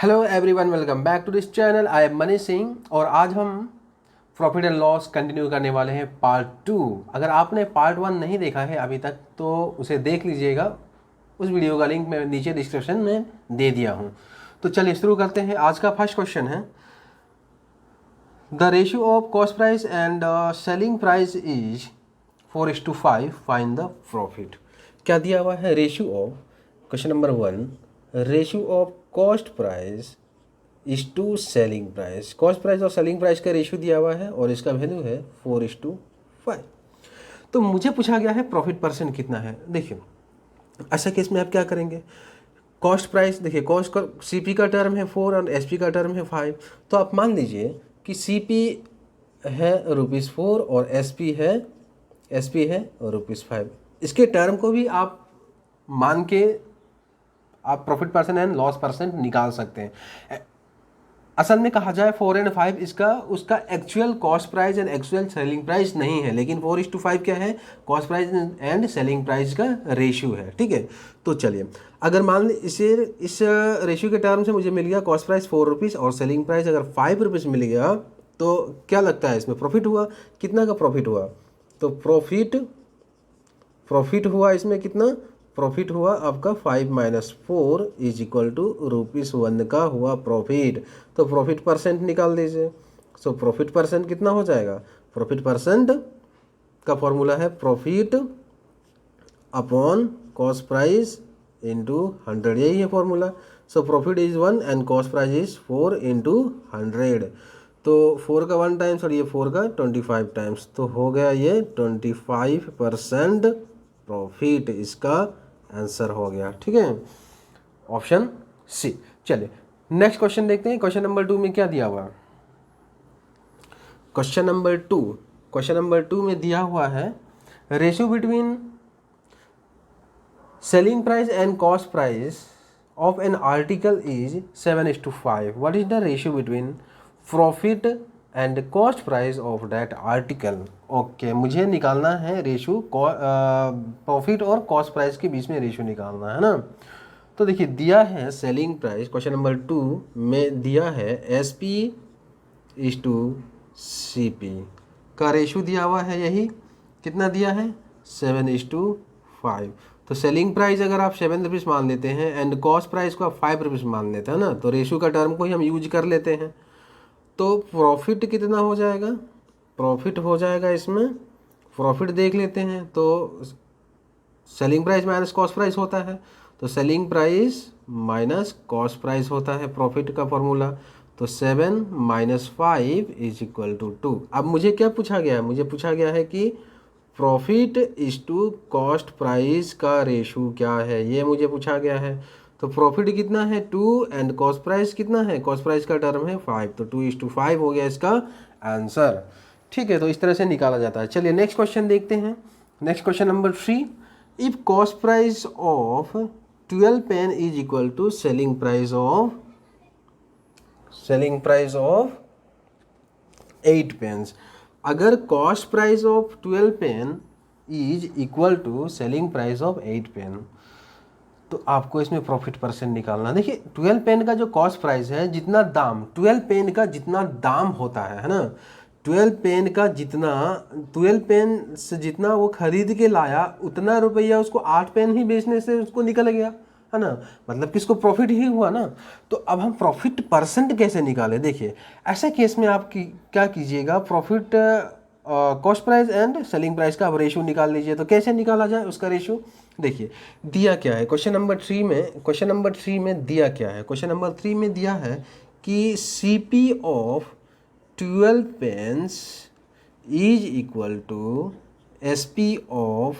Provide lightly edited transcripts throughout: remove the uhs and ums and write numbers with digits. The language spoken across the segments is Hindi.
Hello everyone, welcome back to this channel. I am Manish Singh और आज हम प्रॉफिट एंड लॉस कंटिन्यू करने वाले हैं पार्ट 2। अगर आपने पार्ट 1 नहीं देखा है अभी तक तो उसे देख लीजिएगा। उस वीडियो का लिंक मैं नीचे डिस्क्रिप्शन में दे दिया हूँ। तो चलिए शुरू करते हैं। आज का फर्स्ट क्वेश्चन है the ratio of cost price and selling price is 4:5, find the profit. क्या दिया हुआ है? Ratio of, question number 1, ratio of cost price is to selling price. Cost price और सेलिंग प्राइस का रेशियो दिया हुआ है और इसका वैल्यू है 4:5। तो मुझे पूछा गया है प्रॉफिट परसेंट कितना है। देखिए ऐसा केस में आप क्या करेंगे, कॉस्ट प्राइस देखिए, कॉस्ट का सीपी का टर्म है 4 और एसपी का टर्म है 5। तो आप मान लीजिए कि सीपी है ₹4 और एसपी है ₹5। इसके टर्म को भी आप मान के आप profit percent and loss percent निकाल सकते हैं। असल में कहा जाए 4 एंड 5 इसका उसका actual cost price and actual selling price नहीं है, लेकिन 4:5 क्या है, cost price and selling price का रेशियो है। ठीक है, तो चलिए अगर मान ली इस रेशियो के टर्म से मुझे मिल गया कॉस्ट प्राइस ₹4 और सेलिंग प्राइस अगर ₹5 मिल गया तो क्या लगता है इसमें प्रॉफिट हुआ? कितना का प्रॉफिट हुआ? तो प्रॉफिट हुआ इसमें कितना? प्रॉफिट हुआ आपका 5 - 4 इज इक्वल टू ₹1 का हुआ प्रॉफिट। तो प्रॉफिट परसेंट निकाल दीजिए। सो प्रॉफिट परसेंट कितना हो जाएगा? प्रॉफिट परसेंट का फॉर्मूला है profit upon cost price into 100, यही है formula. So profit is 1 and cost price is 4 into 100। तो 4 का 1 टाइम्स और ये 4 का 25 टाइम्स, तो हो गया ये 25% प्रॉफिट। इसका आंसर हो गया। ठीक है, ऑप्शन सी। चलिए नेक्स्ट क्वेश्चन देखते हैं। क्वेश्चन नंबर 2 में क्या दिया हुआ? क्वेश्चन नंबर 2 में दिया हुआ है ratio between selling price and cost price of an article is 7:5। What is the ratio between profit and cost price of that article? Okay, मुझे निकालना है रेशियो, प्रॉफिट और कॉस्ट प्राइस के बीच में रेशियो निकालना है ना। तो देखिए दिया है सेलिंग प्राइस, क्वेश्चन नंबर 2 में दिया है एसपी इज टू सीपी का रेशियो दिया हुआ है। यही कितना दिया है? 7:5। तो सेलिंग प्राइस अगर आप ₹7 मान लेते हैं एंड कॉस्ट प्राइस को आप ₹5 मान लेते हैं ना, तो रेशियो का टर्म को ही हम यूज कर लेते हैं। तो प्रॉफिट कितना हो जाएगा? प्रॉफिट हो जाएगा इसमें, प्रॉफिट देख लेते हैं तो selling price minus cost price होता है, तो selling price minus cost price होता है प्रॉफिट का फॉर्मूला। तो 7 - 5 इज इक्वल टू 2। अब मुझे क्या पूछा गया है? मुझे पूछा गया है कि profit is to cost price का रेशो क्या है, ये मुझे पूछा गया है। तो प्रॉफिट कितना है? 2 एंड कॉस्ट प्राइस कितना है? कॉस्ट प्राइस का टर्म है 5, तो 2:5 हो गया इसका आंसर। ठीक है, तो इस तरह से निकाला जाता है। चलिए नेक्स्ट क्वेश्चन देखते हैं। Next question number 3, if cost price of 12 pen is equal to selling price of 8 pens. अगर cost price of 12 pen is equal to selling price of 8 pen, तो आपको इसमें प्रॉफिट परसेंट निकालना। देखिए 12 पेन का जो कॉस्ट प्राइस है, जितना दाम 12 पेन का जितना दाम होता है ना, 12 पेन का जितना 12 पेन से जितना वो खरीद के लाया उतना रुपया उसको 8 पेन ही बेचने से उसको निकल गया है ना, मतलब किसको प्रॉफिट ही हुआ ना। तो अब हम प्रॉफिट परसेंट कैसे निकालें? देखिए ऐसे केस में आप क्या कीजिएगा, profit cost price and selling price का आप रेशियो निकाल लीजिए। तो कैसे निकाला जाए उसका रेशियो? देखिए दिया क्या है क्वेश्चन नंबर 3 में दिया क्या है? क्वेश्चन नंबर 3 में दिया है कि CP of 12 pence is equal to SP of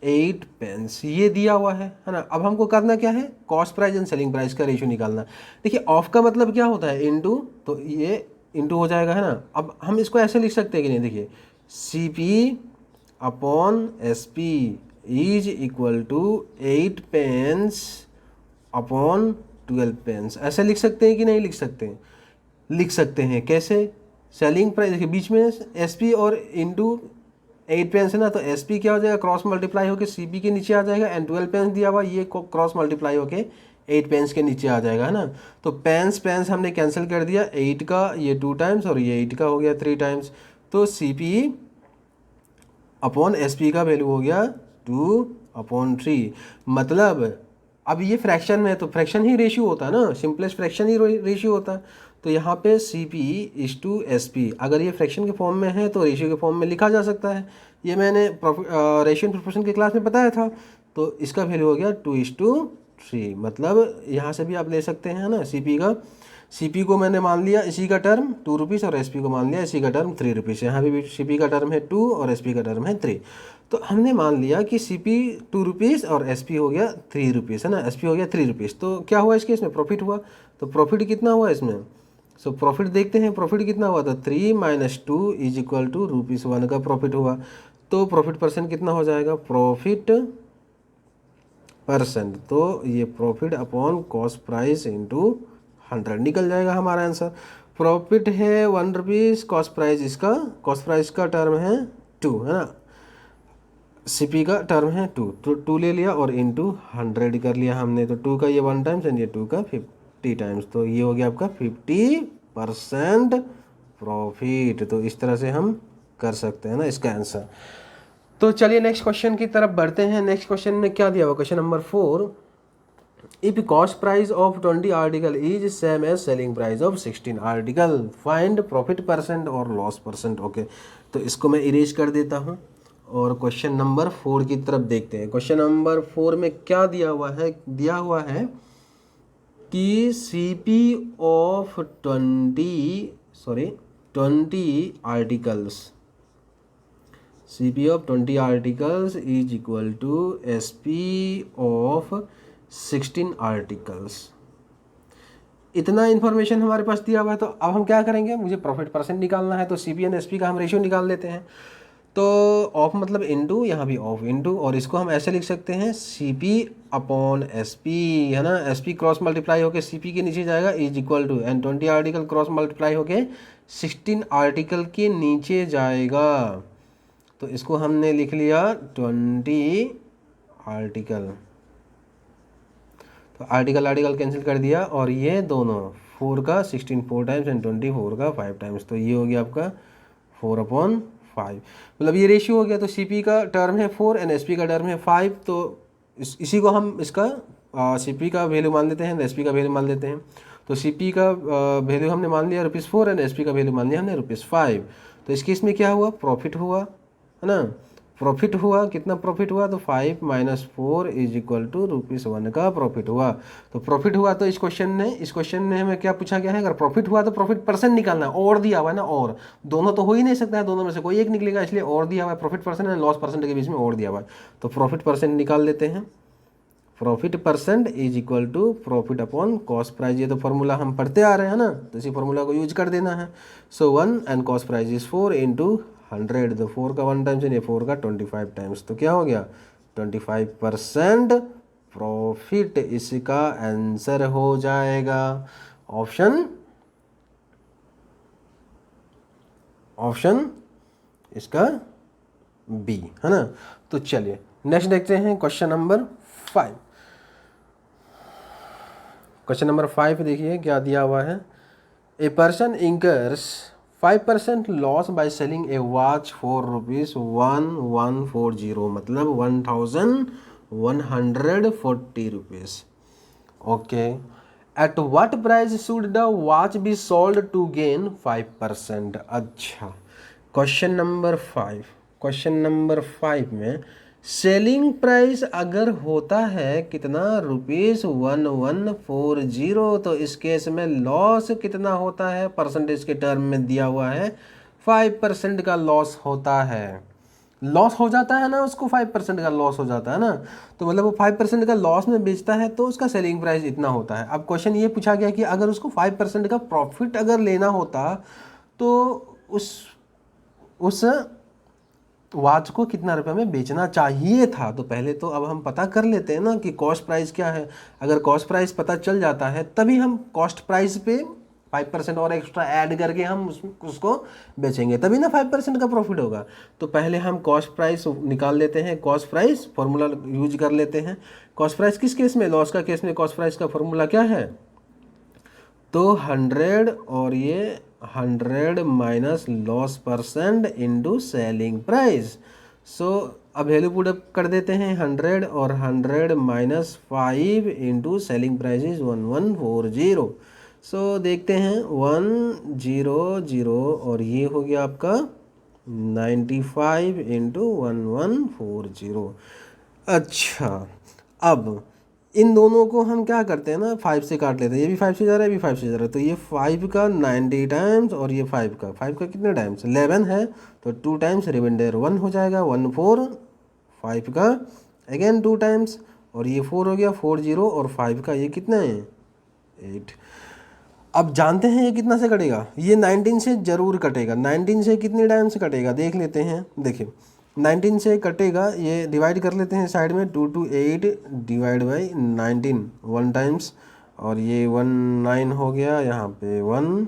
8 pence, ये दिया हुआ है ना। अब हमको करना क्या है? Cost price and selling price का रेशियो निकालना। देखिए ऑफ का मतलब क्या होता है? इनटू, तो ये इनटू हो जाएगा है ना। अब हम इसको ऐसे लिख सकते हैं कि नहीं, देखिए CP upon SP is equal to 8 pence upon 12 pence, ऐसे लिख सकते हैं कि नहीं लिख सकते हैं? लिख सकते हैं। कैसे? सेलिंग प्राइस देखिए बीच में एसपी और इनटू 8 पेन्स है ना, तो एसपी क्या हो जाएगा? क्रॉस मल्टीप्लाई होकर सीपी के नीचे आ जाएगा एंड 12 पेन्स दिया हुआ, ये क्रॉस मल्टीप्लाई होके 8 पेंस के नीचे आ जाएगा, है ना। तो पेंस पेंस हमने कैंसिल कर दिया, 8 का ये 2 टाइम्स और ये 8 का हो गया 3 टाइम्स। तो CP अपॉन SP का वैल्यू हो गया 2/3। मतलब अब ये फ्रैक्शन में है तो फ्रैक्शन ही रेशियो होता है ना, सिंपलेस्ट फ्रैक्शन ही रेशियो होता है। तो यहाँ पे CP/SP अगर ये फ्रैक्शन के फॉर्म में है तो रेशियो के फॉर्म में लिखा जा सकता है। ये मैंने रेशियो एंड प्रोपोर्शन की क्लास में बताया था। तो इसका वैल्यू हो गया 2/3। मतलब यहाँ से भी आप ले सकते हैं ना, CP को मैंने मान लिया इसी का टर्म 2 रुपीज़ और SP को मान लिया इसी का टर्म 3 रुपीज़। यहाँ भी CP का टर्म है 2 और SP का टर्म है 3। तो हमने मान लिया कि CP 2 रुपीज़ और SP हो गया 3 रुपीज़, है ना। SP हो गया 3 रुपीज़। तो क्या हुआ इसके, इसमें प्रॉफिट हुआ। तो प्रॉफिट कितना हुआ इसमें, सो प्रॉफिट देखते हैं प्रॉफिट कितना हुआ। तो 3 - 2 = ₹1 का प्रॉफिट हुआ। तो प्रॉफिट परसेंट कितना हो जाएगा, प्रॉफिट परसेंट, तो ये profit upon cost price into 100 निकल जाएगा हमारा आंसर। प्रॉफिट है 1 रुपीज़, कॉस्ट प्राइस का टर्म है 2, है ना। CP का टर्म है 2, तो 2 ले लिया और इंटू 100 कर लिया हमने। तो 2 का ये 1 टाइम्स एंड ये 2 का 50 टाइम्स। तो ये हो गया आपका 50% प्रॉफिट। तो इस तरह से हम कर सकते हैं ना इसका आंसर। तो चलिए नेक्स्ट क्वेश्चन की तरफ बढ़ते हैं। नेक्स्ट क्वेश्चन में क्या दिया हुआ, question number 4, if cost price of 20 article is same as selling price of 16 article, find profit percent और लॉस परसेंट। ओके, तो इसको मैं इरेज कर देता हूँ और क्वेश्चन नंबर 4 की तरफ देखते हैं। क्वेश्चन नंबर 4 में क्या दिया हुआ है, दिया हुआ है कि CP of 20 articles, CP of 20 articles is equal to SP of 16 articles. इतना इन्फॉर्मेशन हमारे पास दिया हुआ है। तो अब हम क्या करेंगे, मुझे प्रॉफिट परसेंट निकालना है। तो CP एंड SP का हम रेशियो निकाल लेते हैं। तो ऑफ मतलब इनटू, यहाँ भी ऑफ इनटू, और इसको हम ऐसे लिख सकते हैं CP अपॉन SP, है ना। SP क्रॉस मल्टीप्लाई होके CP के नीचे जाएगा is equal to, and 20 article cross multiply होके 16 आर्टिकल के नीचे जाएगा। तो इसको हमने लिख लिया 20 आर्टिकल। तो आर्टिकल कैंसिल कर दिया और ये दोनों 4 का 16 4 टाइम्स एंड 24 का 5 टाइम्स। तो ये हो गया आपका 4/5, मतलब ये रेशियो हो गया। तो CP का टर्म है 4 एंड SP का टर्म है 5। तो इसी को हम इसका CP का वैल्यू मान लेते हैं, SP का वैल्यू मान लेते हैं। तो CP का वैल्यू हमने मान लिया ₹4 एंड SP का वैल्यू मान लिया हमने ₹5। तो इस केस में क्या हुआ, प्रॉफिट हुआ, है ना। प्रॉफिट हुआ, कितना प्रॉफिट हुआ, तो 5 - 4 = ₹1 का प्रॉफिट हुआ। तो प्रॉफिट हुआ। तो इस क्वेश्चन में हमें क्या पूछा गया है, अगर प्रॉफिट हुआ तो प्रॉफिट परसेंट निकालना है। और दिया हुआ है ना, और दोनों तो हो ही नहीं सकता है, दोनों में से कोई एक निकलेगा, इसलिए और दिया हुआ है। Profit percent and loss percent के बीच में और दिया हुआ है। तो प्रॉफिट परसेंट निकाल लेते हैं। Profit percent is equal to profit upon cost price. ये तो फॉर्मूला हम पढ़ते आ रहे हैं ना, तो इसी फॉर्मूला को यूज कर देना है। सो 1 एंड कॉस्ट प्राइस इज 4 × 100। तो 4 का 1 टाइम्स है, 4 का 25 टाइम्स। तो क्या हो गया, 25% प्रॉफिट इसका आंसर हो जाएगा। ऑप्शन इसका बी, है ना। तो चलिए नेक्स्ट देखते हैं क्वेश्चन नंबर 5। क्वेश्चन नंबर 5 देखिए क्या दिया हुआ है। A person incurs 5% loss by selling a watch for ₹1140, मतलब 1140 rupees. Okay, at what price should the watch be sold to gain 5%। अच्छा, क्वेश्चन नंबर 5 में सेलिंग प्राइस अगर होता है कितना, ₹1140, तो इस केस में लॉस कितना होता है, परसेंटेज के टर्म में दिया हुआ है 5% का लॉस होता है। लॉस हो जाता है ना, उसको 5% का लॉस हो जाता है ना। तो मतलब वो 5% का लॉस में बेचता है तो उसका सेलिंग प्राइस इतना होता है। अब क्वेश्चन ये पूछा गया कि अगर उसको 5% का प्रॉफिट अगर लेना होता तो उस वॉच को कितना रुपए में बेचना चाहिए था। तो पहले तो अब हम पता कर लेते हैं ना कि कॉस्ट प्राइस क्या है। अगर कॉस्ट प्राइस पता चल जाता है तभी हम कॉस्ट प्राइस पे 5% और एक्स्ट्रा ऐड करके हम उसको बेचेंगे, तभी ना 5% का प्रॉफिट होगा। तो पहले हम कॉस्ट प्राइस निकाल लेते हैं, कॉस्ट प्राइस फॉर्मूला यूज कर लेते हैं। कॉस्ट प्राइस किस केस में, लॉस का केस में कॉस्ट प्राइस का फॉर्मूला क्या है, तो 100 और ये 100 minus loss percent into selling price. So अब वैल्यू पुट अप कर देते हैं 100 और 100 minus 5 into selling price is 1140। सो देखते हैं 100 और ये हो गया आपका 95 इंटू 1140। अच्छा, अब इन दोनों को हम क्या करते हैं ना, 5 से काट लेते हैं, ये भी 5 से जा रहा है, ये भी 5 से जा रहा है, तो ये 5 का 90 टाइम्स और ये 5 का कितने टाइम्स, 11 है, तो 2 टाइम्स रिमाइंडर 1 हो जाएगा, 14, 5 का अगेन 2 टाइम्स और ये 4 हो गया, 40 और 5 का ये कितना है 8। अब जानते हैं ये कितना से कटेगा, ये 19 से ज़रूर कटेगा। 19 से कितने टाइम से कटेगा देख लेते हैं। देखिए 19 से कटेगा, ये डिवाइड कर लेते हैं साइड में, 2 to 8 डिवाइड बाई 19 1 टाइम्स और ये 1 9 हो गया, यहाँ पे 1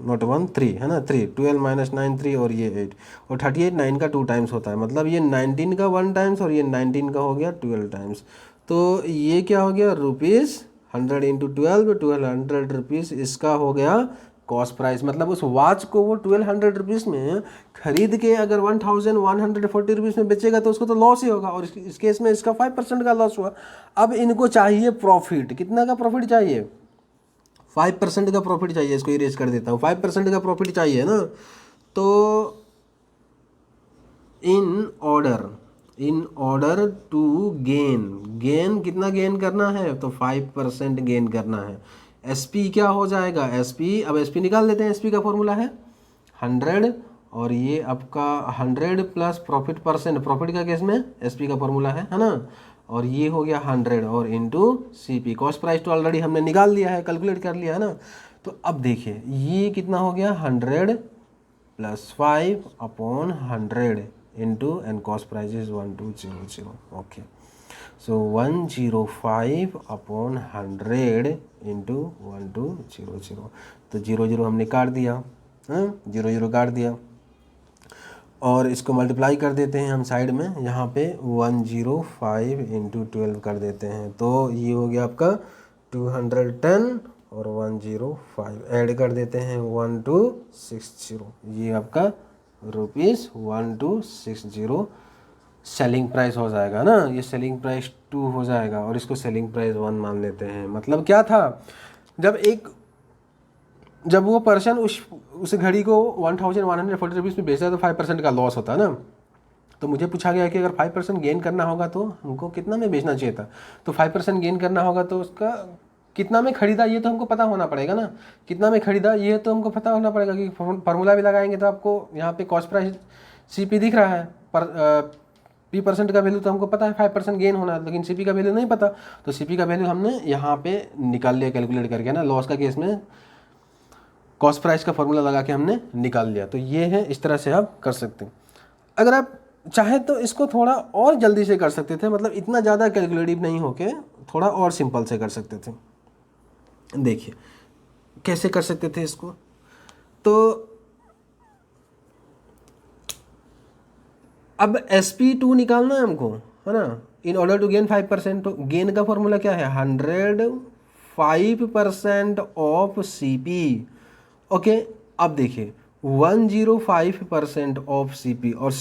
नॉट 1 3 है ना, 3 12 माइनस 9 3 और ये 8 और 38 9 का 2 टाइम्स होता है, मतलब ये 19 का 1 टाइम्स और ये 19 का हो गया 12 टाइम्स। तो ये क्या हो गया रुपीज़ 100 इंटू 1200 रुपीज़ इसका हो गया कॉस्ट प्राइस। मतलब उस वॉच को वो 1200 रुपीज़ में खरीद के अगर 1140 रुपीज़ में बेचेगा तो उसको तो लॉस ही होगा, और इस केस में इसका 5% का लॉस हुआ। अब इनको चाहिए प्रॉफिट, कितना का प्रॉफिट चाहिए, 5% का प्रॉफिट चाहिए। इसको इरेज कर देता हूँ, 5% का प्रॉफिट चाहिए ना। तो इन ऑर्डर टू गेन कितना गेन करना है, तो 5% गेन करना है। एसपी क्या हो जाएगा, एसपी, अब एसपी निकाल लेते हैं। एसपी का फॉर्मूला है 100 और ये आपका 100 प्लस प्रॉफिट परसेंट, प्रॉफिट का केस में एसपी का फॉर्मूला है ना, और ये हो गया 100 और इंटू सीपी। कॉस्ट प्राइस तो ऑलरेडी हमने निकाल लिया है, कैलकुलेट कर लिया है ना। तो अब देखिए ये कितना हो गया 100 plus 5 upon 100 into and cost price is 1200। Okay, so 105 upon 100 into 1200। तो 00 हमने काट दिया, हाँ 00 काट दिया और इसको मल्टीप्लाई कर देते हैं हम साइड में, यहाँ पे 105 इंटू 12 कर देते हैं। तो ये हो गया आपका 210 और 105 ऐड कर देते हैं 1260, ये आपका रुपीज़ 1260 सेलिंग प्राइस हो जाएगा ना। ये सेलिंग प्राइस 2 हो जाएगा और इसको सेलिंग प्राइस 1 मान लेते हैं। मतलब क्या था, जब वो पर्सन उस घड़ी को 1140 रुपीज़ में बेचता है तो 5% का लॉस होता है ना। तो मुझे पूछा गया कि अगर 5% गेन करना होगा तो हमको कितना में बेचना चाहिए था, तो 5% गेन करना होगा तो उसका कितना में खरीदा ये तो हमको पता होना पड़ेगा ना, कितना में खरीदा ये तो हमको पता होना पड़ेगा। कि फार्मूला भी लगाएंगे तो आपको यहाँ पे कॉस्ट प्राइस सीपी दिख रहा है, पर P% का वैल्यू तो हमको पता है 5% गेन होना है, लेकिन सीपी का वैल्यू नहीं पता। तो सीपी का वैल्यू हमने यहाँ पे निकाल लिया कैलकुलेट करके ना, लॉस का केस में कॉस्ट प्राइस का फॉर्मूला लगा के हमने निकाल लिया। तो ये है, इस तरह से आप कर सकते हैं। अगर आप चाहे तो इसको थोड़ा और जल्दी से कर सकते थे, मतलब इतना ज़्यादा कैलकुलेटिव नहीं होके थोड़ा और सिंपल से कर सकते थे। देखिए कैसे कर सकते थे इसको, तो अब SP2 निकालना है हमको, है ना, इन ऑर्डर टू गेन 5%। तो गेन का फॉर्मूला क्या है, 105% ऑफ CP। ओके, अब देखिए 105% ऑफ CP और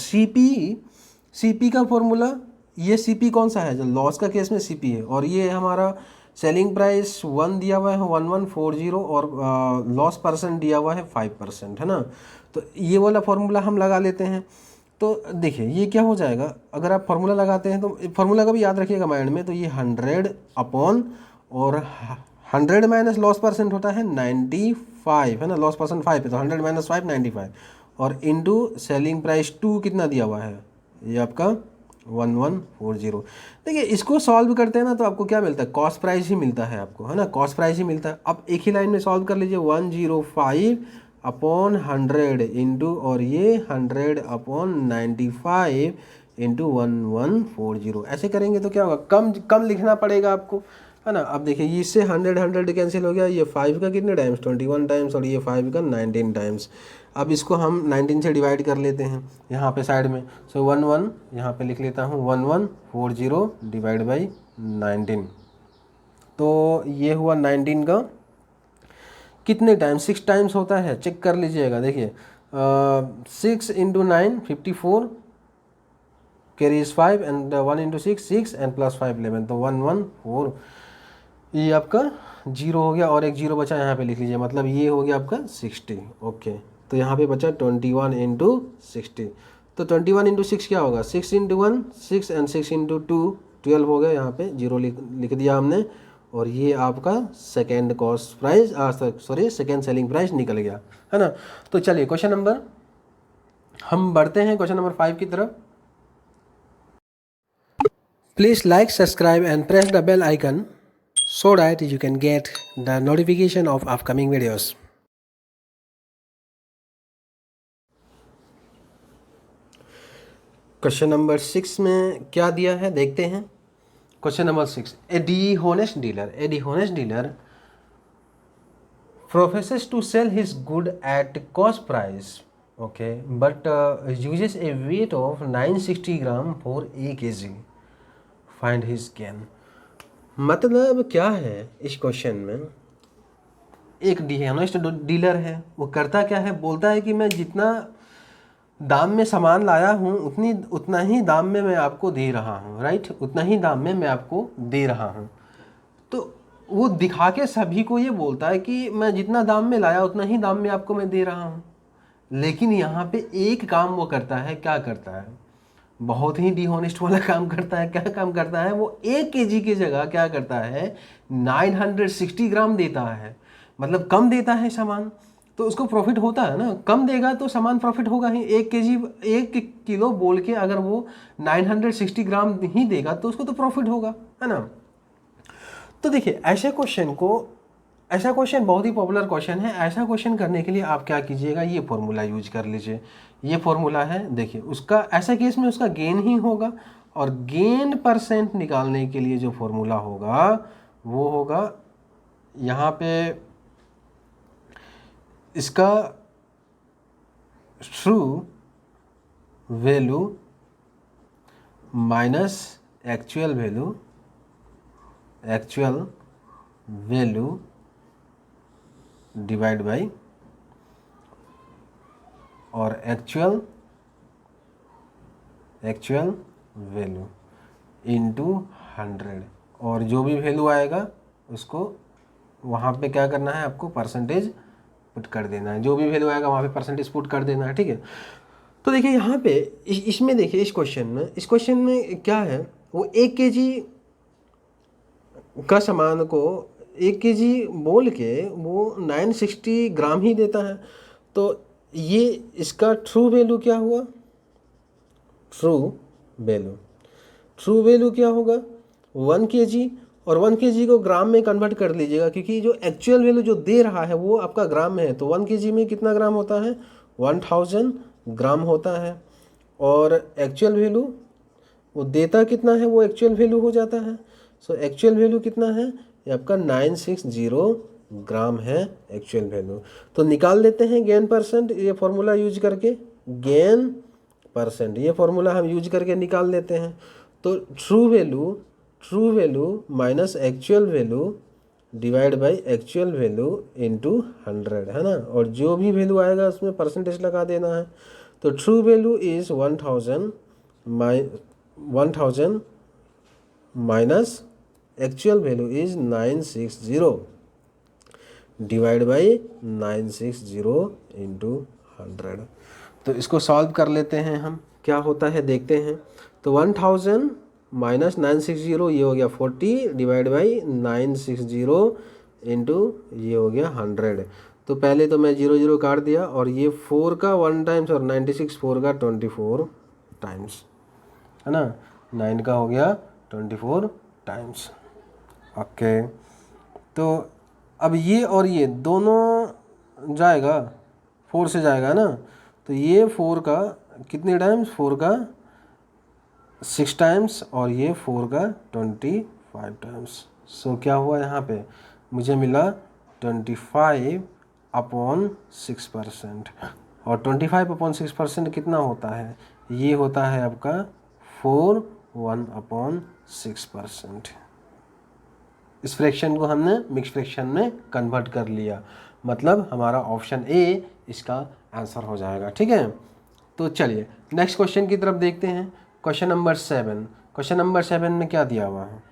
CP का फॉर्मूला, ये CP कौन सा है, जो लॉस का केस में CP है, और ये हमारा सेलिंग प्राइस 1 दिया हुआ है 1140 और लॉस परसेंट दिया हुआ है 5%, है ना। तो ये वाला फॉर्मूला हम लगा लेते हैं। तो देखिए ये क्या हो जाएगा, अगर आप फार्मूला लगाते हैं तो फार्मूला का भी याद रखिएगा माइंड में। तो ये 100 अपॉन और 100 माइनस लॉस परसेंट होता है 95, है ना, लॉस परसेंट 5 है तो 100 माइनस 5 95 और इनटू सेलिंग प्राइस 2 कितना दिया हुआ है, ये आपका 1140। देखिए इसको सॉल्व करते हैं ना तो आपको क्या मिलता है, कॉस्ट प्राइस ही मिलता है आपको, है ना, कॉस्ट प्राइस ही मिलता है। अब एक ही लाइन में सॉल्व कर लीजिए, 105 अपॉन 100 इंटू और ये 100 अपॉन 95 इंटू 1140। ऐसे करेंगे तो क्या होगा, कम लिखना पड़ेगा आपको, है ना। अब देखिए इससे 100 कैंसिल हो गया, ये 5 का कितने टाइम्स 21 टाइम्स और ये 5 का 19 टाइम्स। अब इसको हम 19 से डिवाइड कर लेते हैं यहाँ पे साइड में। सो 1 यहाँ पे लिख लेता हूँ 1140 डिवाइड बाई 19। तो ये हुआ 19 का कितने टाइम 6 टाइम्स होता है, चेक कर लीजिएगा। देखिए 6 into 9 54, carries 5 and 1 into 6 and plus 5 11, तो 114। ये आपका 0 हो गया और एक 0 बचा, यहाँ पे लिख लीजिए, मतलब ये हो गया आपका 60। ओके, तो यहाँ पे बचा 21 इंटू 60। तो 21 इंटू 6 क्या होगा, 6 इंटू 1 6 एंड 6 इंटू 2 12 हो गया, यहाँ पे 0 लिख दिया हमने। और ये आपका second cost price second selling price निकल गया, है ना। तो चलिए क्वेश्चन नंबर हम बढ़ते हैं क्वेश्चन नंबर 5 की तरफ। Please like, subscribe and press the bell icon so that you can get the notification of upcoming videos. Question number 6 में क्या दिया है देखते हैं। Question number 6, A dishonest dealer professes to sell his good at cost price, okay, but uses a weight of 960 gram for a kg. Find his gain. मतलब क्या है इस क्वेश्चन में, एक डिहॉनेस्ट डीलर है, वो करता क्या है, बोलता है कि मैं जितना दाम में सामान लाया हूँ उतना ही दाम में मैं आपको दे रहा हूँ, राइट, उतना ही दाम में मैं आपको दे रहा हूँ। तो वो दिखा के सभी को ये बोलता है कि मैं जितना दाम में लाया उतना ही दाम में आपको मैं दे रहा हूँ। लेकिन यहाँ पे एक काम वो करता है, क्या करता है, बहुत ही डिहॉनेस्ट वाला काम करता है। क्या काम करता है, वो 1 kg की जगह क्या करता है 960 ग्राम देता है, मतलब कम देता है सामान, तो उसको प्रॉफिट होता है ना, कम देगा तो सामान प्रॉफिट होगा ही। 1 किलो बोल के अगर वो 960 ग्राम ही देगा तो उसको तो प्रॉफिट होगा, है ना। तो देखिए ऐसा क्वेश्चन बहुत ही पॉपुलर क्वेश्चन है। ऐसा क्वेश्चन करने के लिए आप क्या कीजिएगा, ये फॉर्मूला यूज कर लीजिए। ये फॉर्मूला है, देखिए उसका ऐसा केस में उसका गेन ही होगा, और गेन परसेंट निकालने के लिए जो फॉर्मूला होगा वो होगा यहाँ पे इसका true value minus actual value divide by और एक्चुअल वैल्यू इनटू 100, और जो भी वैल्यू आएगा उसको वहाँ पे क्या करना है, आपको परसेंटेज पुट कर देना है। जो भी वैल्यू आएगा वहाँ पे परसेंटेज पुट कर देना है, ठीक है। तो देखिए यहाँ पे इसमें देखिए इस क्वेश्चन में क्या है, वो 1 kg का सामान को 1 kg बोल के वो 960 ग्राम ही देता है। तो ये इसका ट्रू वैल्यू क्या हुआ, ट्रू वैल्यू क्या होगा 1 kg, और 1 kg को ग्राम में कन्वर्ट कर लीजिएगा, क्योंकि जो एक्चुअल वैल्यू जो दे रहा है वो आपका ग्राम में है। तो 1 kg में कितना ग्राम होता है, 1000 ग्राम होता है, और एक्चुअल वैल्यू वो देता कितना है, वो एक्चुअल वैल्यू हो जाता है। सो एक्चुअल वैल्यू कितना है, ये आपका 960 ग्राम है एक्चुअल वैल्यू। तो निकाल देते हैं गेन परसेंट, ये फॉर्मूला यूज करके, गेन परसेंट ये फॉर्मूला हम यूज करके निकाल लेते हैं। तो true value minus actual value divide by actual value into 100, है ना, और जो भी वैल्यू आएगा उसमें परसेंटेज लगा देना है। तो true value is 1000 minus actual value is 960 divide by 960 into 100। तो इसको सॉल्व कर लेते हैं हम, क्या होता है देखते हैं। तो 1000 माइनस 960 ये हो गया 40 डिवाइड बाई 960 इंटू ये हो गया 100। तो पहले तो मैं 0 काट दिया, और ये 4 का 1 टाइम्स और 96 4 का 24 टाइम्स, है ना, 9 का हो गया 24 टाइम्स। ओके, तो अब ये और ये दोनों जाएगा, 4 से जाएगा ना, तो ये 4 का कितने टाइम्स, 4 का 6 टाइम्स, और ये 4 का 25 टाइम्स, सो क्या हुआ यहाँ पे, मुझे मिला 25/6%। और 25/6% कितना होता है, ये होता है आपका 41/6%। इस फ्रैक्शन को हमने मिक्स फ्रैक्शन में कन्वर्ट कर लिया, मतलब हमारा ऑप्शन ए इसका आंसर हो जाएगा। ठीक है, तो चलिए नेक्स्ट क्वेश्चन की तरफ देखते हैं। Question number 7। क्वेश्चन नंबर 7 में क्या दिया हुआ है,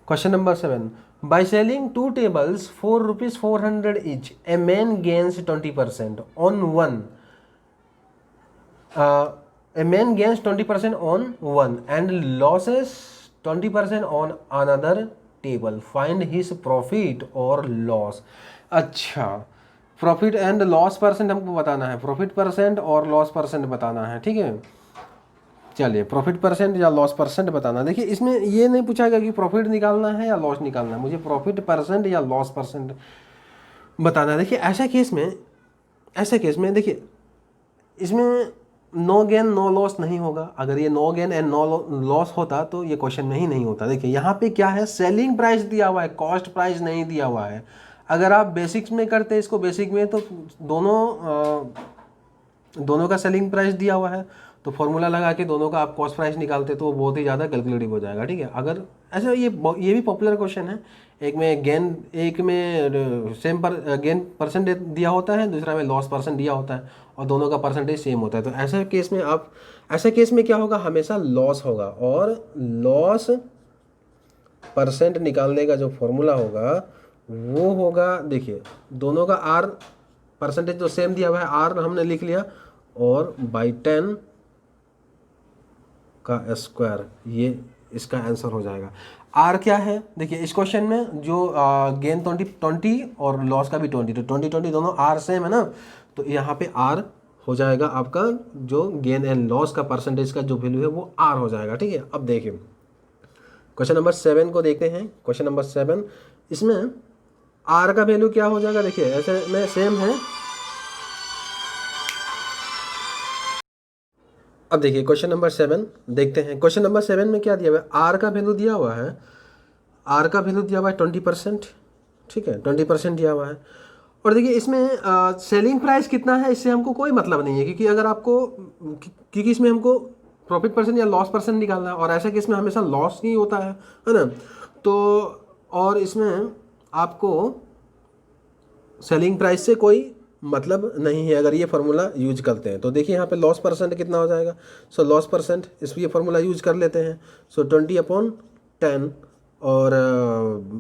question number 7, by selling 2 tables for rupees 400 each, a man gains 20% on one. A man gains 20% on one and losses 20% on another table. Find his profit or loss. अच्छा, प्रॉफिट एंड लॉस परसेंट हमको बताना है, प्रॉफिट परसेंट और लॉस परसेंट बताना है। ठीक है, चलिए प्रॉफिट परसेंट या लॉस परसेंट बताना। देखिए इसमें ये नहीं पूछा गया कि प्रॉफिट निकालना है या लॉस निकालना है, मुझे प्रॉफिट परसेंट या लॉस परसेंट बताना है। देखिए ऐसा केस में देखिए इसमें नो गेन नो लॉस नहीं होगा। अगर ये no gain and no loss होता तो ये क्वेश्चन में ही नहीं होता। देखिए यहाँ पे क्या है, सेलिंग प्राइस दिया हुआ है, कॉस्ट प्राइस नहीं दिया हुआ है। अगर आप बेसिक्स में करते इसको बेसिक में, तो दोनों का सेलिंग प्राइस दिया हुआ है, तो फॉर्मूला लगा के दोनों का आप कॉस्ट प्राइस निकालते तो वो बहुत ही ज़्यादा कैलकुलेटिव हो जाएगा। ठीक है, अगर ऐसा ये भी पॉपुलर क्वेश्चन है, एक में सेम पर गेन परसेंट दिया होता है, दूसरा में लॉस परसेंट दिया होता है, और दोनों का परसेंटेज सेम होता है। तो ऐसे केस में क्या होगा, हमेशा लॉस होगा। और लॉस परसेंट निकालने का जो फॉर्मूला होगा वो होगा, देखिए दोनों का आर परसेंटेज जो सेम दिया हुआ है, आर हमने लिख लिया, और बाई 10 का स्क्वायर, ये इसका आंसर हो जाएगा। आर क्या है, देखिए इस क्वेश्चन में जो गेन 20 और लॉस का भी 20, तो 20 दोनों आर सेम है ना, तो यहाँ पे आर हो जाएगा आपका, जो गेन एंड लॉस का परसेंटेज का जो वैल्यू है वो आर हो जाएगा। ठीक है, अब देखिए क्वेश्चन नंबर 7 को देखते हैं। क्वेश्चन नंबर 7, इसमें आर का वैल्यू क्या हो जाएगा, देखिए ऐसे में सेम है। अब देखिए क्वेश्चन नंबर 7 देखते हैं। क्वेश्चन नंबर 7 में क्या दिया हुआ है, आर का वैल्यू दिया हुआ है, आर का वैल्यू दिया हुआ है 20%। ठीक है, 20% दिया हुआ है। और देखिए इसमें सेलिंग प्राइस कितना है इससे हमको कोई मतलब नहीं है, क्योंकि अगर आपको क्योंकि इसमें हमको प्रॉफिट परसेंट या लॉस परसेंट निकालना है, और ऐसा कि इसमें हमेशा लॉस ही होता है ना। तो और इसमें आपको सेलिंग प्राइस से कोई मतलब नहीं है अगर ये फार्मूला यूज करते हैं। तो देखिए यहाँ पे लॉस परसेंट कितना हो जाएगा, सो लॉस परसेंट इस ये फार्मूला यूज कर लेते हैं। सो 20/10 और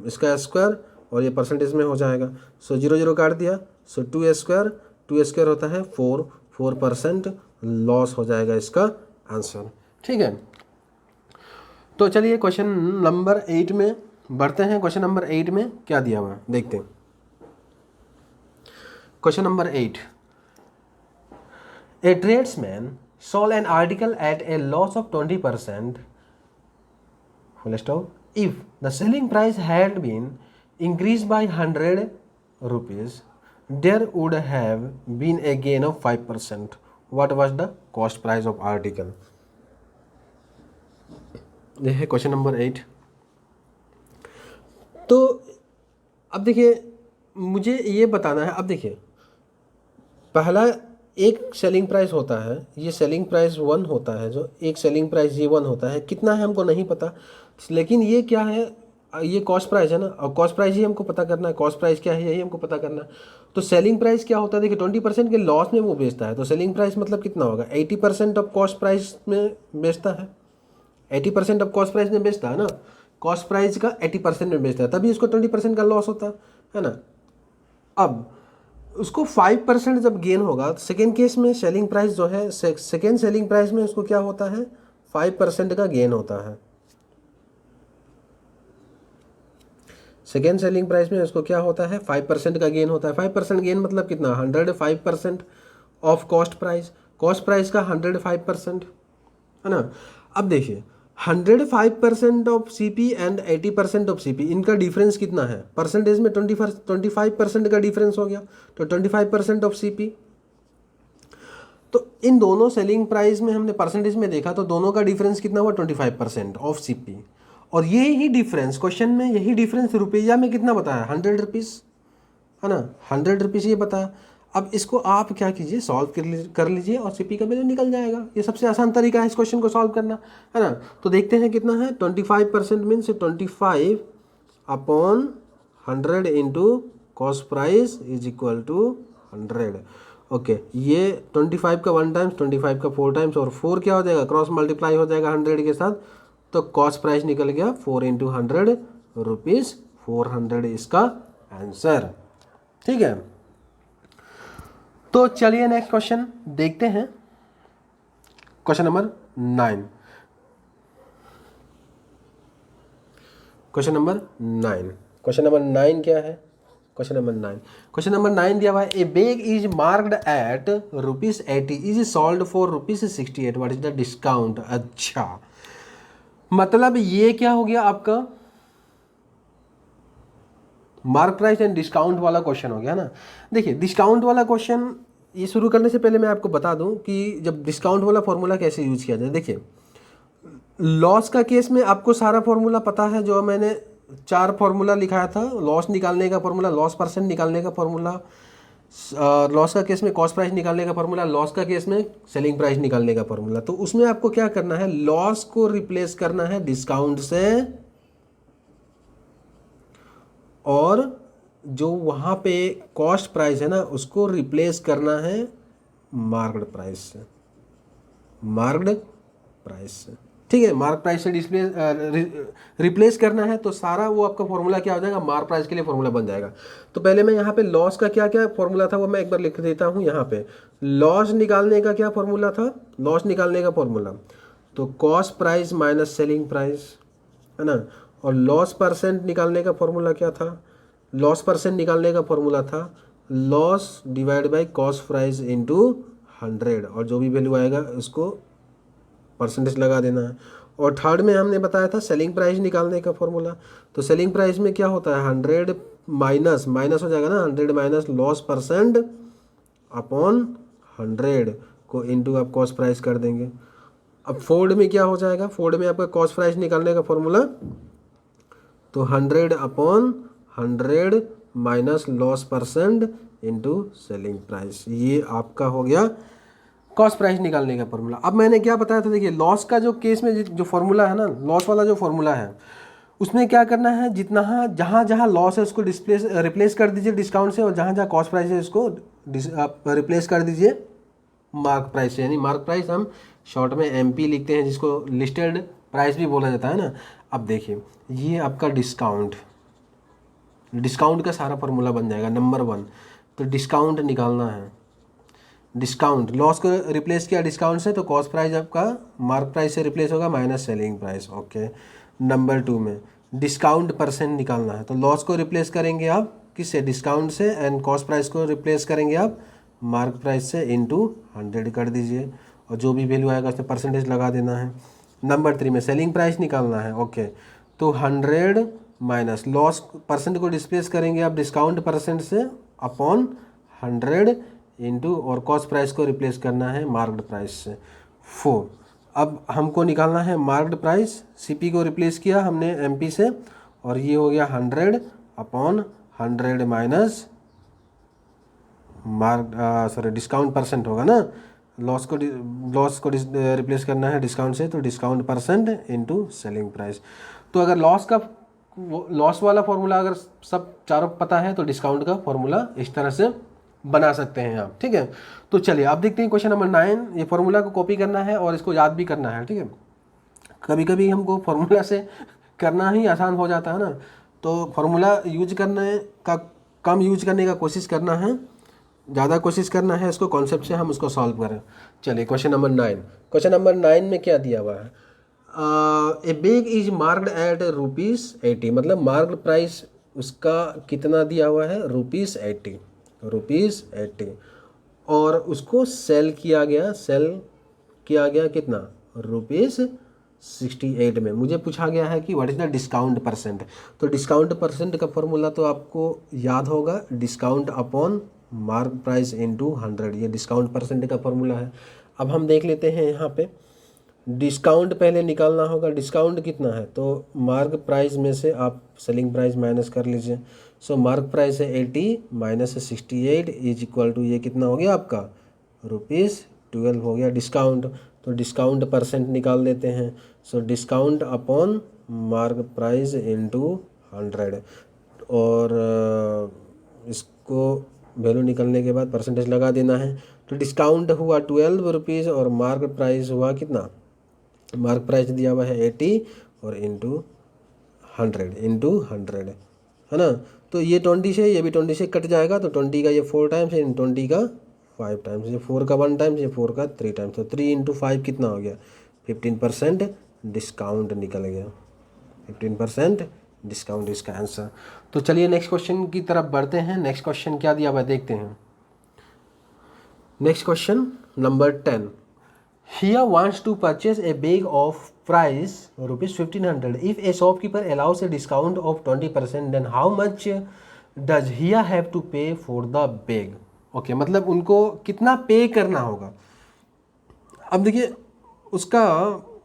इसका स्क्वायर, और ये परसेंटेज में हो जाएगा। सो 0 काट दिया, सो 2 स्क्वायर होता है 4% लॉस हो जाएगा इसका आंसर। ठीक है, तो चलिए क्वेश्चन नंबर 8 में बढ़ते हैं। क्वेश्चन नंबर 8 में क्या दिया हुआ है देखते हैं। Question number 8, a tradesman sold an article at a loss of 20%, full stop, if the selling price had been increased by 100 rupees, there would have been a gain of 5%. What was the cost price of article? यह है क्वेश्चन नंबर 8। तो अब देखिए मुझे ये बताना है। अब देखिए पहला एक सेलिंग प्राइस होता है, ये सेलिंग प्राइस 1 होता है, जो एक सेलिंग प्राइस ये 1 होता है, कितना है हमको नहीं पता, लेकिन ये क्या है, ये कॉस्ट प्राइस है ना, और कॉस्ट प्राइस ही हमको पता करना है, कॉस्ट प्राइस क्या है यही हमको पता करना है। तो सेलिंग प्राइस क्या होता है, देखिए 20% के लॉस में वो बेचता है, तो सेलिंग प्राइस मतलब कितना होगा, 80% ऑफ कॉस्ट प्राइस में बेचता है, 80% ऑफ कॉस्ट प्राइस में बेचता है ना, कॉस्ट प्राइस का 80% में बेचता है, तभी उसको 20% का लॉस होता है ना। अब उसको 5% जब गेन होगा, सेकेंड केस में सेलिंग प्राइस जो है, सेकेंड सेलिंग प्राइस में उसको क्या होता है, 5% का गेन होता है। सेकेंड सेलिंग प्राइस में उसको क्या होता है, 5% का गेन होता है। 5% गेन मतलब कितना, 105% of cost price, cost price का 105% है ना। अब देखिए 105% of CP and 80% of CP, इनका डिफरेंस कितना है, परसेंटेज में 25% का डिफरेंस हो गया, तो 25% ऑफ सीपी। तो इन दोनों सेलिंग प्राइस में हमने परसेंटेज में देखा तो दोनों का डिफरेंस कितना हुआ 25% ऑफ सीपी। और ये ही डिफरेंस क्वेश्चन में, यही डिफरेंस रुपया में कितना बताया, 100 रुपीज़ है ना, 100 रुपीज़ ये बताया। अब इसको आप क्या कीजिए, सॉल्व कर लीजिए और सीपी का वैल्यू निकल जाएगा। ये सबसे आसान तरीका है इस क्वेश्चन को सॉल्व करना, है ना। तो देखते हैं कितना है, 25% means 25 upon 100 into cost price is equal to 100। Okay, ये 25 का 1 टाइम्स, 25 का 4 टाइम्स, और 4 क्या हो जाएगा, क्रॉस मल्टीप्लाई हो जाएगा 100 के साथ, तो कॉस्ट प्राइस निकल गया 4 इंटू 100 रुपीज़, 400 इसका आंसर। ठीक है, तो चलिए नेक्स्ट क्वेश्चन देखते हैं, question number 9। Question number 9, question number 9 क्या है, क्वेश्चन नंबर 9 दिया हुआ है, a bag is marked at ₹80 is sold for ₹68, what is the discount. अच्छा, मतलब ये क्या हो गया आपका मार्क प्राइस एंड डिस्काउंट वाला क्वेश्चन हो गया ना। देखिए डिस्काउंट वाला क्वेश्चन, ये शुरू करने से पहले मैं आपको बता दूं कि जब डिस्काउंट वाला फॉर्मूला कैसे यूज किया जाए। देखिए लॉस का केस में आपको सारा फॉर्मूला पता है, जो मैंने 4 फॉर्मूला लिखाया था, लॉस निकालने का फॉर्मूला, लॉस परसेंट निकालने का फॉर्मूला, लॉस का केस में कॉस्ट प्राइस निकालने का फॉर्मूला, लॉस का केस में सेलिंग प्राइस निकालने का फॉर्मूला। तो उसमें आपको क्या करना है, लॉस को रिप्लेस करना है डिस्काउंट से, और जो वहाँ पे कॉस्ट प्राइस है ना उसको रिप्लेस करना है मार्क्ड प्राइस से, मार्क्ड प्राइस से। ठीक है, मार्क प्राइस से रिप्लेस करना है, तो सारा वो आपका फॉर्मूला क्या हो जाएगा, मार्क प्राइस के लिए फॉर्मूला बन जाएगा। तो पहले मैं यहाँ पे लॉस का क्या क्या फॉर्मूला था वो मैं एक बार लिख देता हूँ। यहाँ पे लॉस निकालने का क्या फॉर्मूला था, लॉस निकालने का फॉर्मूला तो cost price minus selling price, है ना। और लॉस परसेंट निकालने का फॉर्मूला क्या था, लॉस परसेंट निकालने का फॉर्मूला था loss divide by cost price into 100, और जो भी वैल्यू आएगा उसको परसेंटेज लगा देना है। और थर्ड में हमने बताया था सेलिंग प्राइस निकालने का फॉर्मूला, तो सेलिंग प्राइस में क्या होता है 100 माइनस हो जाएगा ना, 100 माइनस लॉस परसेंट अपॉन 100 को इनटू आप कॉस्ट प्राइस कर देंगे। अब फोर्ड में क्या हो जाएगा, फोर्ड में आपका कॉस्ट प्राइस निकालने का फॉर्मूला तो 100 upon 100 minus loss percent into selling price, ये आपका हो गया कॉस्ट प्राइस निकालने का फॉर्मूला। अब मैंने क्या बताया था, देखिए लॉस का जो केस में जो फॉर्मूला है ना, लॉस वाला जो फॉर्मूला है उसमें क्या करना है, जितना जहाँ जहाँ लॉस है उसको रिप्लेस कर दीजिए डिस्काउंट से, और जहाँ जहाँ कॉस्ट प्राइस है उसको रिप्लेस कर दीजिए मार्क प्राइस से। यानी मार्क प्राइस हम शॉर्ट में MP लिखते हैं, जिसको लिस्टेड प्राइस भी बोला जाता है ना। अब देखिए ये आपका डिस्काउंट का सारा फॉर्मूला बन जाएगा। नंबर 1 तो डिस्काउंट निकालना है, डिस्काउंट लॉस को रिप्लेस किया डिस्काउंट से, तो कॉस्ट प्राइस आपका मार्क प्राइस से रिप्लेस होगा minus selling price. Okay, number 2 में डिस्काउंट परसेंट निकालना है, तो लॉस को रिप्लेस करेंगे आप किससे, डिस्काउंट से, एंड कॉस्ट प्राइस को रिप्लेस करेंगे आप मार्क प्राइस से इनटू 100 कर दीजिए, और जो भी वैल्यू आएगा उसमें परसेंटेज लगा देना है। नंबर 3 में सेलिंग प्राइस निकालना है। ओके, तो 100 माइनस लॉस परसेंट को डिस्प्लेस करेंगे आप डिस्काउंट परसेंट से अपॉन 100 इनटू, और कॉस्ट प्राइस को रिप्लेस करना है मार्क्ड प्राइस से 4। अब हमको निकालना है मार्क्ड प्राइस, CP को रिप्लेस किया हमने MP से, और ये हो गया 100 अपॉन 100 माइनस डिस्काउंट परसेंट होगा ना, लॉस को रिप्लेस करना है डिस्काउंट से, तो discount percent into selling price. तो अगर लॉस वाला फॉर्मूला अगर सब चारों पता है तो डिस्काउंट का फॉर्मूला इस तरह से बना सकते हैं आप। ठीक है, तो चलिए अब देखते हैं क्वेश्चन नंबर 9। ये फॉर्मूला को कॉपी करना है और इसको याद भी करना है। ठीक है, कभी कभी हमको फॉर्मूला से करना ही आसान हो जाता है ना, तो फॉर्मूला यूज करने का कम यूज करने का कोशिश करना है, ज़्यादा कोशिश करना है इसको कॉन्सेप्ट से हम उसको सॉल्व करें। चलिए क्वेश्चन नंबर 9, क्वेश्चन नंबर 9 में क्या दिया हुआ है, a bag is marked at ₹80, मतलब मार्क्ड प्राइस उसका कितना दिया हुआ है, ₹80, और उसको सेल किया गया कितना, ₹68 में। मुझे पूछा गया है कि what is the discount percent, तो डिस्काउंट परसेंट का फॉर्मूला तो आपको याद होगा, discount upon mark price into 100, ये डिस्काउंट परसेंट का फॉर्मूला है। अब हम देख लेते हैं यहाँ पे डिस्काउंट पहले निकालना होगा। डिस्काउंट कितना है, तो मार्क प्राइस में से आप सेलिंग प्राइस माइनस कर लीजिए। सो मार्क प्राइस है 80 माइनस 68 इज इक्वल टू ये कितना हो गया आपका ₹12 हो गया डिस्काउंट। तो डिस्काउंट परसेंट निकाल देते हैं। So discount upon mark price into 100 और इसको वैल्यू निकलने के बाद परसेंटेज लगा देना है। तो डिस्काउंट हुआ ₹12 और मार्क प्राइस हुआ कितना, मार्क प्राइस दिया हुआ है 80 और इंटू 100 है ना। तो ये 20 से ये भी 20 से कट जाएगा, तो 20 का ये 4 टाइम्स, इन 20 का 5 टाइम्स, ये 4 का 1 टाइम्स, ये 4 का 3 टाइम्स। तो 3 इंटू 5 कितना हो गया, 15% डिस्काउंट निकल गया। 15% डिस्काउंट इसका आंसर। तो चलिए नेक्स्ट क्वेश्चन की तरफ बढ़ते हैं। नेक्स्ट क्वेश्चन क्या दिया हुआ देखते हैं। Next question number 10, Here wants to purchase a bag of price ₹1500. If a shopkeeper allows a discount of 20%, then how much does Here have to pay for the bag? Okay, मतलब उनको कितना पे करना होगा। अब देखिए उसका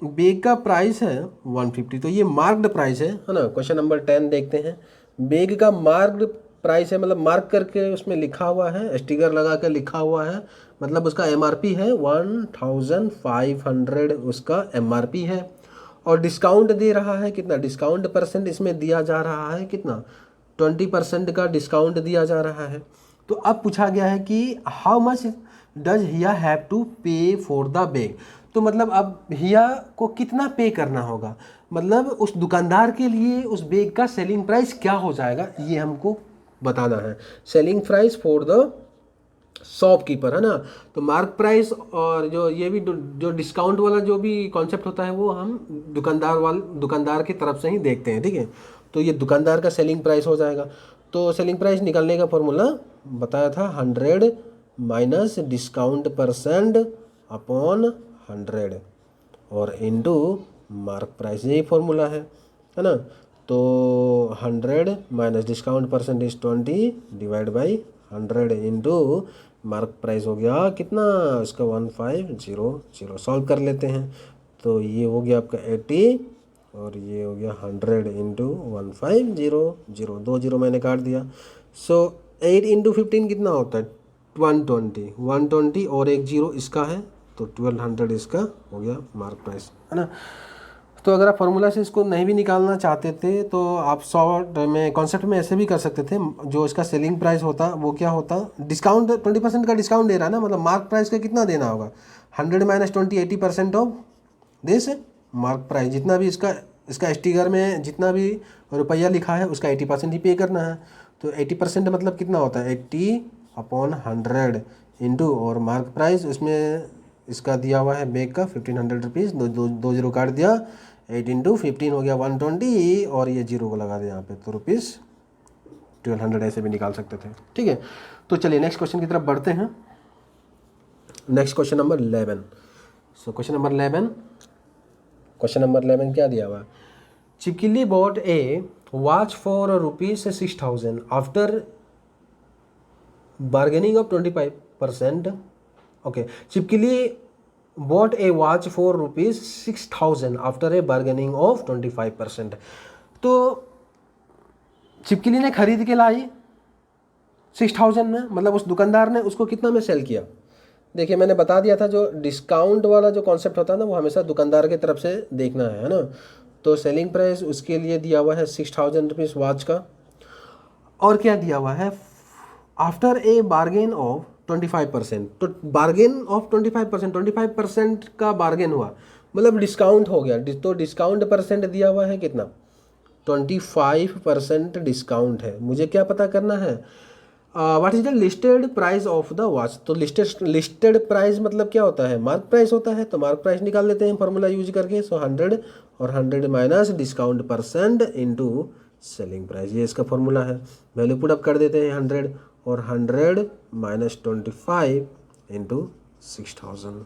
बेग का प्राइस है 150, तो ये मार्क्ड प्राइस है ना। क्वेश्चन नंबर 10 देखते हैं। बेग का मार्क्ड प्राइस है, मतलब मार्क करके उसमें लिखा हुआ है, स्टिकर लगा कर लिखा हुआ है, मतलब उसका एमआरपी है 1500, उसका एमआरपी है। और डिस्काउंट दे रहा है कितना, डिस्काउंट परसेंट इसमें दिया जा रहा है कितना, 20% का डिस्काउंट दिया जा रहा है। तो अब पूछा गया है कि how much does he have to pay for the bag. तो मतलब अब हिया को कितना पे करना होगा, मतलब उस दुकानदार के लिए उस बैग का सेलिंग प्राइस क्या हो जाएगा, ये हमको बताना है। Selling price for the shopkeeper है ना। तो मार्क प्राइस और जो ये भी जो डिस्काउंट वाला जो भी कॉन्सेप्ट होता है वो हम दुकानदार की तरफ से ही देखते हैं, ठीक है। तो ये दुकानदार का सेलिंग प्राइस हो जाएगा। तो सेलिंग प्राइस निकालने का फॉर्मूला बताया था 100 माइनस डिस्काउंट परसेंट अपॉन 100 और इनटू मार्क प्राइस, यही फॉर्मूला है ना। तो 100 minus discount percent is 20 divide by 100 into mark price हो गया कितना इसका 1500। सॉल्व कर लेते हैं। तो ये हो गया आपका 80 और ये हो गया 100 इंटू 1500, 2 जीरो मैंने काट दिया। सो 8 इंटू 15 कितना होता है 120 और एक जीरो इसका है, तो 1200 इसका हो गया मार्क प्राइस है ना। तो अगर आप फार्मूला से इसको नहीं भी निकालना चाहते थे तो आप शॉर्ट में कॉन्सेप्ट में ऐसे भी कर सकते थे। जो इसका सेलिंग प्राइस होता वो क्या होता, डिस्काउंट 20% का डिस्काउंट दे रहा है ना, मतलब मार्क प्राइस का कितना देना होगा 100 minus 20, 80% of this mark price. जितना भी इसका स्टिकर में जितना भी रुपया लिखा है उसका 80% ही पे करना है। तो 80% मतलब कितना होता है 80 अपॉन 100 इंटू और मार्क प्राइस, उसमें इसका दिया हुआ है बैग का 1500 रुपीज़, दो जीरो काट दिया, 8 इंटू 15 हो गया 120 और ये जीरो को लगा दिया यहाँ पे, तो ₹1200 ऐसे भी निकाल सकते थे, ठीक है। तो चलिए नेक्स्ट क्वेश्चन की तरफ बढ़ते हैं। Next question number 11। So question number 11 क्या दिया हुआ, Chipkili bought a watch for ₹6000 after bargaining of 25%। Okay, Chipkili bought a watch for ₹6000 after a bargaining of 25%। तो चिपकिली ने खरीद के लाई 6000 में, मतलब उस दुकानदार ने उसको कितना में सेल किया। देखिए मैंने बता दिया था जो डिस्काउंट वाला जो कॉन्सेप्ट होता है ना वो हमेशा दुकानदार की तरफ से देखना है ना। तो सेलिंग प्राइस उसके लिए दिया हुआ है 6000 रुपीज़ वॉच का, और क्या दिया हुआ है आफ्टर ए बार्गेन ऑफ 25%। तो बार्गेन ऑफ 25% का बार्गेन हुआ, मतलब डिस्काउंट हो गया। तो डिस्काउंट परसेंट दिया हुआ है कितना 25% डिस्काउंट है। मुझे क्या पता करना है what is the listed price of the watch. तो लिस्टेड प्राइस मतलब क्या होता है मार्क प्राइस होता है। तो मार्क प्राइस निकाल लेते हैं फार्मूला यूज करके। सो 100 और 100 minus discount percent into selling price, ये इसका फॉर्मूला है। वैल्यू पुट अप कर देते हैं 100 और 100 माइनस 25 इंटू 6000,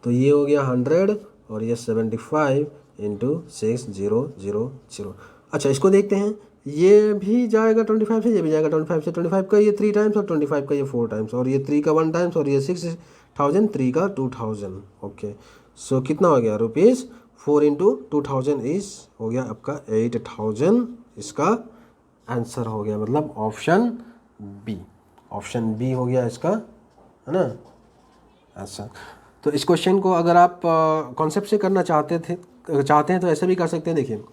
तो ये हो गया 100 और ये 75 इंटू 6000। अच्छा इसको देखते हैं, ये भी जाएगा 25 से, ये भी जाएगा 25 से। 25 का ये 3 टाइम्स और 25 का ये 4 टाइम्स, और ये 3 का 1 टाइम्स और ये 6 1000, 3 का 2000, ओके। सो कितना हो गया रुपीज़ 4 इंटू 2000 इज हो गया आपका 8000, इसका आंसर हो गया, मतलब ऑप्शन बी, ऑप्शन बी हो गया इसका, है ना आंसर। तो इस क्वेश्चन को अगर आप कॉन्सेप्ट से करना चाहते हैं तो ऐसे भी कर सकते हैं। देखिए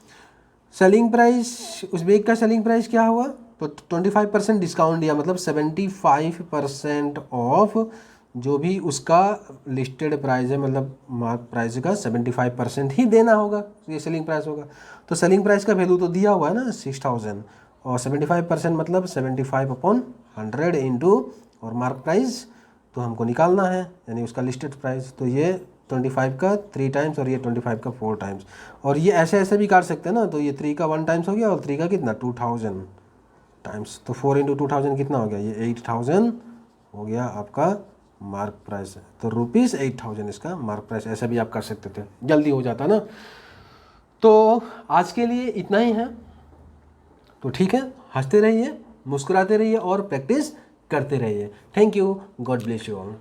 सेलिंग प्राइस, उस बैग का सेलिंग प्राइस क्या हुआ, तो 25% डिस्काउंट दिया, मतलब 75% ऑफ जो भी उसका लिस्टेड प्राइस है, मतलब मार्क प्राइस का 75% ही देना होगा, ये सेलिंग प्राइस होगा। तो सेलिंग प्राइस का वैल्यू तो दिया हुआ है ना 6000, और 75% मतलब 75/100 इंटू और मार्क प्राइस तो हमको निकालना है, यानी उसका लिस्टेड प्राइस। तो ये 25 का 3 टाइम्स और ये 25 का 4 टाइम्स, और ये ऐसे ऐसे भी काट सकते हैं ना, तो ये 3 का 1 टाइम्स हो गया और 3 का कितना 2000 टाइम्स, तो 4 इंटू 2000 कितना हो गया, ये 8000 हो गया आपका मार्क प्राइस। तो ₹8000 इसका मार्क प्राइस, ऐसा भी आप कर सकते थे, जल्दी हो जाता ना। तो आज के लिए इतना ही है, तो ठीक है, हंसते रहिए, मुस्कुराते रहिए और प्रैक्टिस करते रहिए। Thank you, God bless you all.